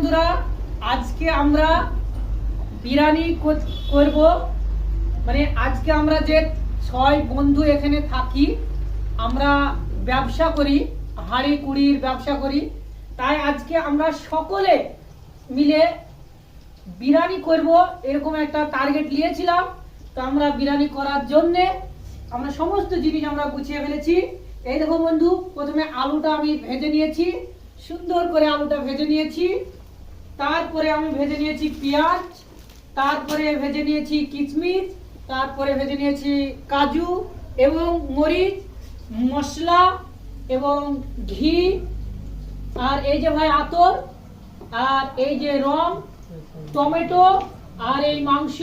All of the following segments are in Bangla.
বন্ধুরা, আজকে আমরা বিরিয়ানি করব। মানে আজকে আমরা যে 6 বন্ধু এখানে থাকি, আমরা ব্যবসা করি, হাঁড়ি কুড়ির ব্যবসা করি। তাই আজকে আমরা সকলে মিলে বিরিয়ানি করব, এরকম একটা টার্গেট নিয়েছিলাম। তো আমরা বিরিয়ানি করার জন্য আমরা সমস্ত জিনিস আমরা গুছিয়ে ফেলেছি। এই দেখো বন্ধু, প্রথমে আলুটা আমি ভেজে নিয়েছি, সুন্দর করে আলুটা ভেজে নিয়েছি। তারপরে আমি ভেজে নিয়েছি পেঁয়াজ, তারপরে ভেজে নিয়েছি কিশমিশ, তারপরে ভেজে নিয়েছি কাজু এবং মরিচ, মশলা এবং ঘি, আর এই যে ভাই আতর, আর এই যে রম, টমেটো, আর এই মাংস।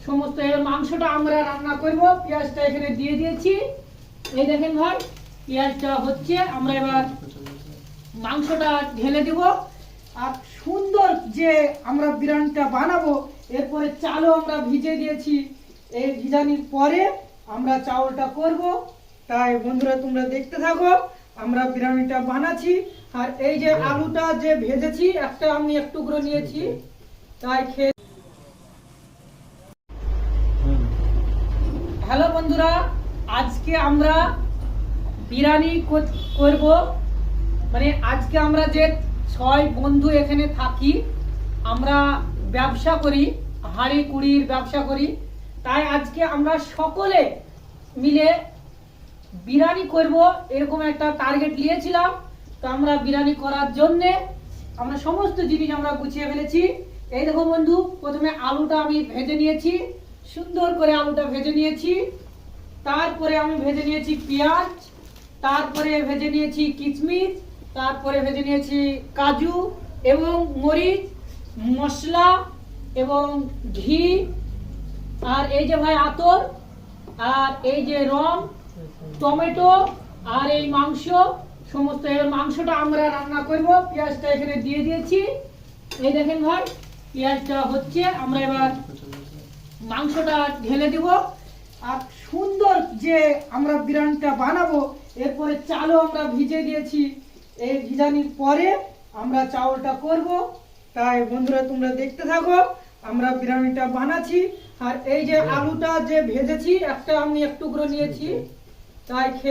সমস্ত এই মাংসটা আমরা রান্না করব। পেঁয়াজটা এখানে দিয়ে দিয়েছি, এই দেখেন ভাই পেঁয়াজটা হচ্ছে। আমরা এবার মাংসটা ঢেলে দিব। আর সুন্দর যে আমরা বিরিয়ানিটা বানাবো, এরপরে চালও আমরা ভিজে দিয়েছি। এই ভিজানির পরে আমরা চাউলটা করব। তাই বন্ধুরা তোমরা দেখতে থাকো, আমরা বিরিয়ানিটা বানাচ্ছি। আর এই যে আলুটা যে ভেজেছি, একটা আমি এক টুকরো নিয়েছি, তাই খেয়ে। হ্যালো বন্ধুরা, আজকে আমরা বিরিয়ানি করব। মানে আজকে আমরা যে 6 বন্ধু এখানে থাকি, আমরা ব্যবসা করি, হাঁড়ি কুড়ির ব্যবসা করি। তাই আজকে আমরা সকলে মিলে বিরিয়ানি করব, এরকম একটা টার্গেট নিয়েছিলাম। তো আমরা বিরিয়ানি করার জন্য আমরা সমস্ত জিনিস আমরা গুছিয়ে ফেলেছি। এই দেখো বন্ধু, প্রথমে আলুটা আমি ভেজে নিয়েছি, সুন্দর করে আলুটা ভেজে নিয়েছি। তারপরে আমি ভেজে নিয়েছি পেঁয়াজ, তারপরে ভেজে নিয়েছি কিশমিশ, তারপরে ভেজে নিয়েছি কাজু এবং মরিচ, মশলা এবং ঘি, আর এই যে ভাই আতর, আর এই যে রম, টমেটো, আর এই মাংস। সমস্ত এই মাংসটা আমরা রান্না করব। পেঁয়াজটা এখানে দিয়ে দিয়েছি, এই দেখেন ভাই পেঁয়াজটা হচ্ছে। আমরা এবার মাংসটা ঢেলে দিব। আর সুন্দর যে আমরা বিরিয়ানিটা বানাবো, এরপরে চালও আমরা ভিজে দিয়েছি। এই ভিজানির পরে আমরা চাউলটা করব। তাই বন্ধুরা তোমরা দেখতে থাকো, আমরা বিরিয়ানিটা বানাচ্ছি। আর এই যে আলুটা যে ভেজেছি, একটা আমি এক টুকরো নিয়েছি, তাই খেয়ে।